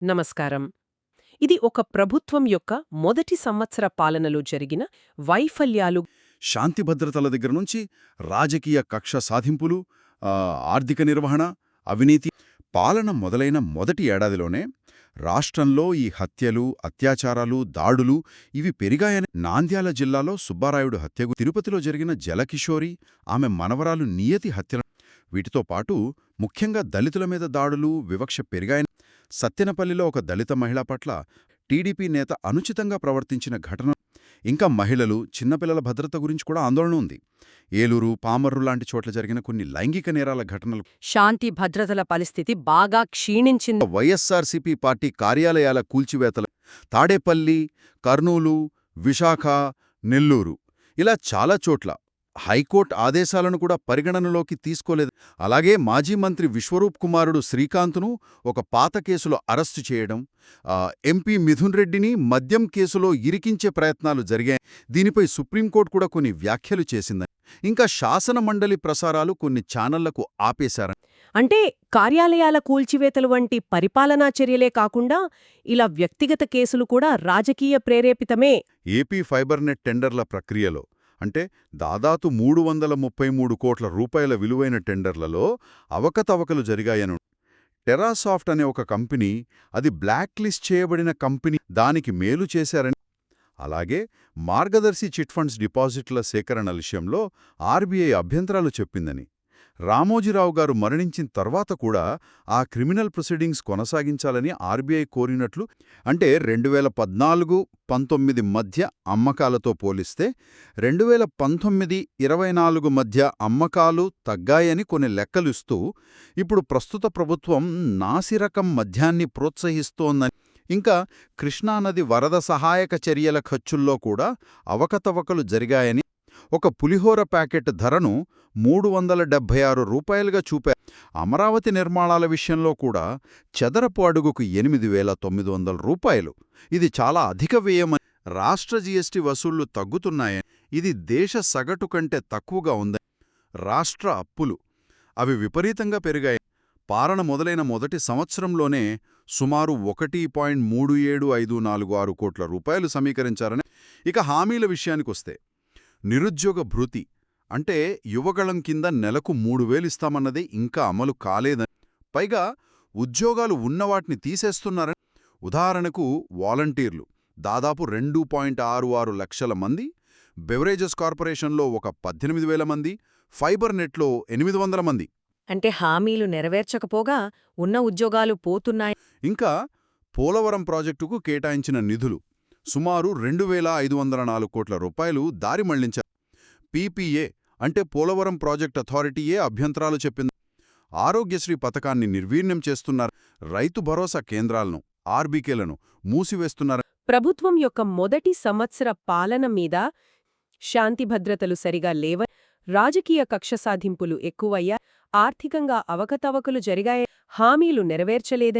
నమస్కారం. ఇది ఒక ప్రభుత్వం యొక్క మొదటి సంవత్సర పాలనలో జరిగిన వైఫల్యాలు. శాంతి భద్రతల దగ్గర నుంచి రాజకీయ కక్ష సాధింపులు, ఆర్థిక నిర్వహణ, అవినీతి పాలన మొదలైన మొదటి ఏడాదిలోనే రాష్ట్రంలో ఈ హత్యలు, అత్యాచారాలు, దాడులు ఇవి పెరిగాయని నాంద్యాల జిల్లాలో సుబ్బారాయుడు హత్యకు, తిరుపతిలో జరిగిన జలకిషోరి, ఆమె మనవరాలు నియతి హత్యలు, వీటితో పాటు ముఖ్యంగా దళితుల మీద దాడులు, వివక్ష పెరిగాయని, సత్తెనపల్లిలో ఒక దళిత మహిళ పట్ల టీడీపీ నేత అనుచితంగా ప్రవర్తించిన ఘటన, ఇంకా మహిళలు, చిన్నపిల్లల భద్రత గురించి కూడా ఆందోళన ఉంది. ఏలూరు, పామర్రు లాంటి చోట్ల జరిగిన కొన్ని లైంగిక నేరాల ఘటనలు, శాంతి భద్రతల పరిస్థితి బాగా క్షీణించింది. వైఎస్సార్సీపీ పార్టీ కార్యాలయాల కూల్చివేతలు, తాడేపల్లి, కర్నూలు, విశాఖ, నెల్లూరు ఇలా చాలా చోట్ల హైకోర్టు ఆదేశాలను కూడా పరిగణనలోకి తీసుకోలేదు. అలాగే మాజీ మంత్రి విశ్వరూప్ కుమారుడు శ్రీకాంత్ను ఒక పాత కేసులో అరెస్టు చేయడం, ఎంపీ మిథున్ రెడ్డిని మద్యం కేసులో ఇరికించే ప్రయత్నాలు జరిగాయి. దీనిపై సుప్రీంకోర్టు కూడా కొన్ని వ్యాఖ్యలు చేసిందని, ఇంకా శాసన మండలి ప్రసారాలు కొన్ని ఛానళ్లకు ఆపేశారని. అంటే కార్యాలయాల కూల్చివేతలు వంటి పరిపాలనా చర్యలే కాకుండా ఇలా వ్యక్తిగత కేసులు కూడా రాజకీయ ప్రేరేపితమే. ఏపీ ఫైబర్నెట్ టెండర్ల ప్రక్రియలో అంటే దాదాపు 333 కోట్ల రూపాయల విలువైన టెండర్లలో అవకతవకలు జరిగాయను. టెరాసాఫ్ట్ అనే ఒక కంపెనీ, అది బ్లాక్ లిస్ట్ చేయబడిన కంపెనీ, దానికి మేలు చేశారని. అలాగే మార్గదర్శి చిట్ ఫండ్స్ డిపాజిట్ల సేకరణ విషయంలో ఆర్బీఐ అభ్యంతరాలు చెప్పిందని. రామోజీరావు గారు మరణించిన తర్వాత కూడా ఆ క్రిమినల్ ప్రొసీడింగ్స్ కొనసాగించాలని ఆర్బీఐ కోరినట్లు. అంటే 2014-19 మధ్య అమ్మకాలతో పోలిస్తే 2019-24 మధ్య అమ్మకాలు తగ్గాయని కొన్ని లెక్కలిస్తూ ఇప్పుడు ప్రస్తుత ప్రభుత్వం నాసిరకం మద్యాన్ని ప్రోత్సహిస్తోందని. ఇంకా కృష్ణానది వరద సహాయక చర్యల ఖర్చుల్లో కూడా అవకతవకలు జరిగాయని. ఒక పులిహోర ప్యాకెట్ ధరను 376 రూపాయలుగా చూపారు. అమరావతి నిర్మాణాల విషయంలో కూడా చదరపు అడుగుకు 8,900 రూపాయలు. ఇది చాలా అధిక వ్యయమని. రాష్ట్ర జీఎస్టీ వసూళ్లు తగ్గుతున్నాయని, ఇది దేశ సగటు కంటే తక్కువగా ఉందని. రాష్ట్ర అప్పులు అవి విపరీతంగా పెరిగాయి. పాలన మొదలైన మొదటి సంవత్సరంలోనే సుమారు 1.3754 కోట్ల రూపాయలు సమీకరించారని. ఇక హామీల విషయానికొస్తే నిరుద్యోగ భృతి అంటే యువగళం కింద నెలకు 3,000 ఇస్తామన్నది ఇంకా అమలు కాలేదని. పైగా ఉద్యోగాలు ఉన్నవాటిని తీసేస్తున్నారని. ఉదాహరణకు వాలంటీర్లు దాదాపు 2.66 లక్షల మంది, బెవరేజెస్ కార్పొరేషన్లో ఒక 18,000 మంది, ఫైబర్ నెట్లో 800 మంది. అంటే హామీలు నెరవేర్చకపోగా ఉన్న ఉద్యోగాలు పోతున్నాయి. ఇంకా పోలవరం ప్రాజెక్టుకు కేటాయించిన నిధులు సుమారు 2,504 కోట్ల రూపాయలు దారి మళ్లించారు. పీపీఏ అంటే పోలవరం ప్రాజెక్ట్ అథారిటీయే అభ్యంతరాలు చెప్పింది. ఆరోగ్యశ్రీ పథకాన్ని నిర్వీర్యం చేస్తున్నారు. రైతు భరోసా కేంద్రాలను, ఆర్బీకేలను మూసివేస్తున్నారు. ప్రభుత్వం యొక్క మొదటి సంవత్సర పాలన మీద శాంతి భద్రతలు సరిగా లేవ, రాజకీయ కక్ష సాధింపులు ఎక్కువయ్యా, ఆర్థికంగా అవకతవకలు జరిగాయ, హామీలు నెరవేర్చలేదని.